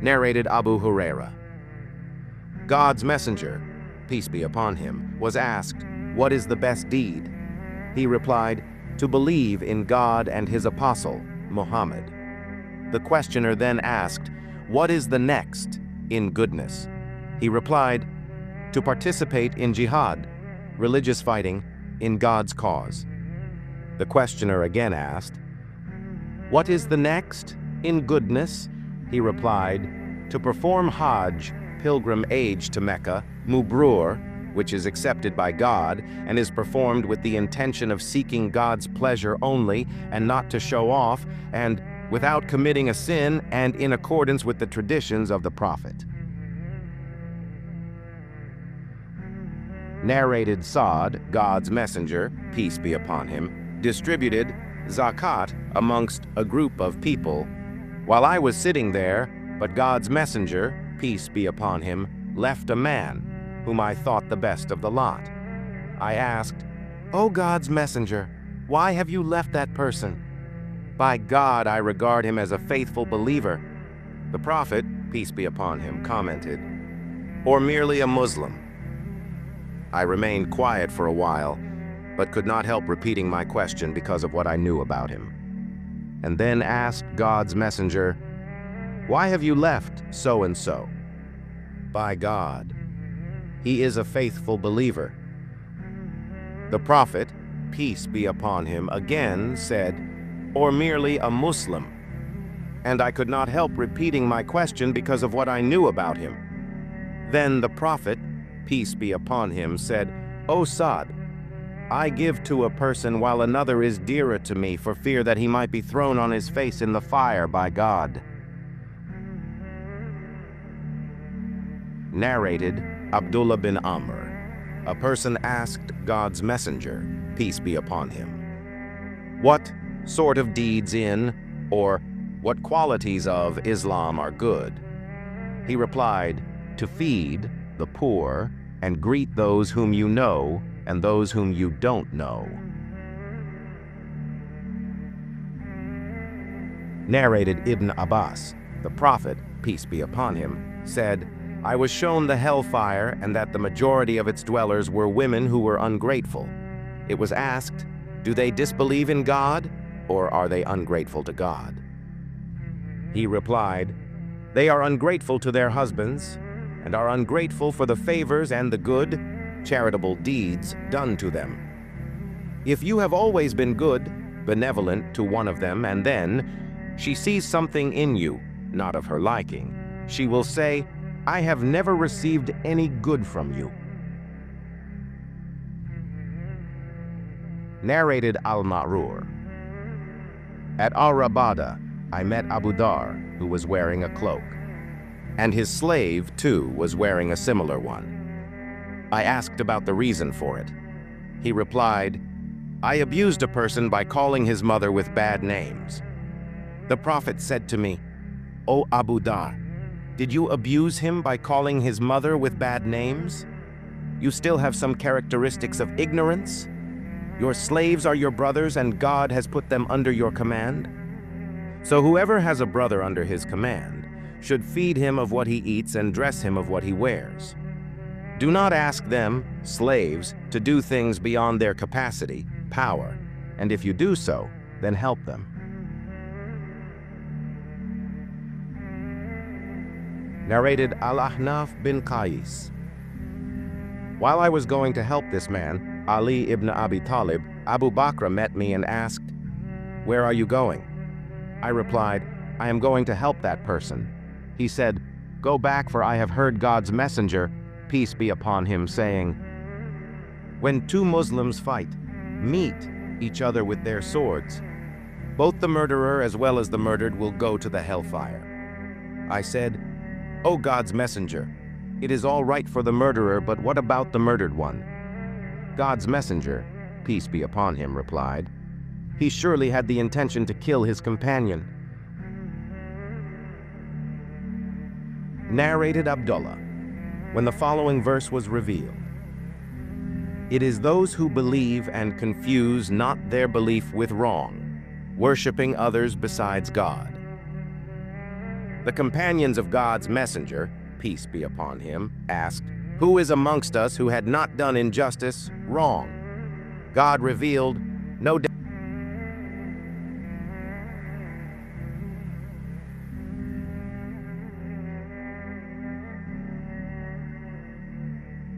Narrated Abu Huraira. God's messenger, peace be upon him, was asked, "What is the best deed?" He replied, "To believe in God and his apostle, Muhammad." The questioner then asked, "What is the next in goodness?" He replied, "To participate in jihad, religious fighting, in God's cause." The questioner again asked, "What is the next in goodness?" He replied, "To perform Hajj, pilgrim age to Mecca, Mubrur, which is accepted by God and is performed with the intention of seeking God's pleasure only and not to show off, and without committing a sin and in accordance with the traditions of the Prophet." Narrated Sa'd, God's messenger, peace be upon him, distributed zakat amongst a group of people. While I was sitting there, but God's messenger, peace be upon him, left a man, whom I thought the best of the lot. I asked, "O God's messenger, why have you left that person?" "By God, I regard him as a faithful believer." The Prophet, peace be upon him, commented, "Or merely a Muslim?" I remained quiet for a while, but could not help repeating my question because of what I knew about him. And then asked God's messenger, "Why have you left so-and-so?" "By God, he is a faithful believer." The Prophet, peace be upon him, again said, "Or merely a Muslim?" And I could not help repeating my question because of what I knew about him. Then the Prophet, peace be upon him, said, "O Sa'd, I give to a person while another is dearer to me for fear that he might be thrown on his face in the fire by God." Narrated Abdullah bin Amr. A person asked God's messenger, peace be upon him, "What sort of deeds in, or what qualities of Islam are good?" He replied, "To feed the poor and greet those whom you know and those whom you don't know." Narrated Ibn Abbas. The Prophet, peace be upon him, said, "I was shown the hellfire and that the majority of its dwellers were women who were ungrateful. It was asked, do they disbelieve in God, or are they ungrateful to God?" He replied, "They are ungrateful to their husbands, and are ungrateful for the favors and the good, charitable deeds done to them. If you have always been good, benevolent to one of them, and then she sees something in you, not of her liking, she will say, 'I have never received any good from you.'" Narrated Al-Ma'rur. At Al-Rabada, I met Abu Dar, who was wearing a cloak, and his slave, too, was wearing a similar one. I asked about the reason for it. He replied, "I abused a person by calling his mother with bad names." The Prophet said to me, "O Abu Dar, did you abuse him by calling his mother with bad names? You still have some characteristics of ignorance? Your slaves are your brothers, and God has put them under your command. So whoever has a brother under his command should feed him of what he eats and dress him of what he wears. Do not ask them, slaves, to do things beyond their capacity, power, and if you do so, then help them." Narrated Al-Ahnaf bin Qais. While I was going to help this man, Ali ibn Abi Talib, Abu Bakr met me and asked, "Where are you going?" I replied, "I am going to help that person." He said, "Go back, for I have heard God's messenger, peace be upon him, saying, when two Muslims fight, meet each other with their swords, both the murderer as well as the murdered will go to the hellfire." I said, "O God's messenger, it is all right for the murderer, but what about the murdered one?" God's messenger, peace be upon him, replied, "He surely had the intention to kill his companion." Narrated Abdullah. When the following verse was revealed, "It is those who believe and confuse not their belief with wrong, worshiping others besides God." The companions of God's messenger, peace be upon him, asked, "Who is amongst us who had not done injustice, wrong?" God revealed, "No doubt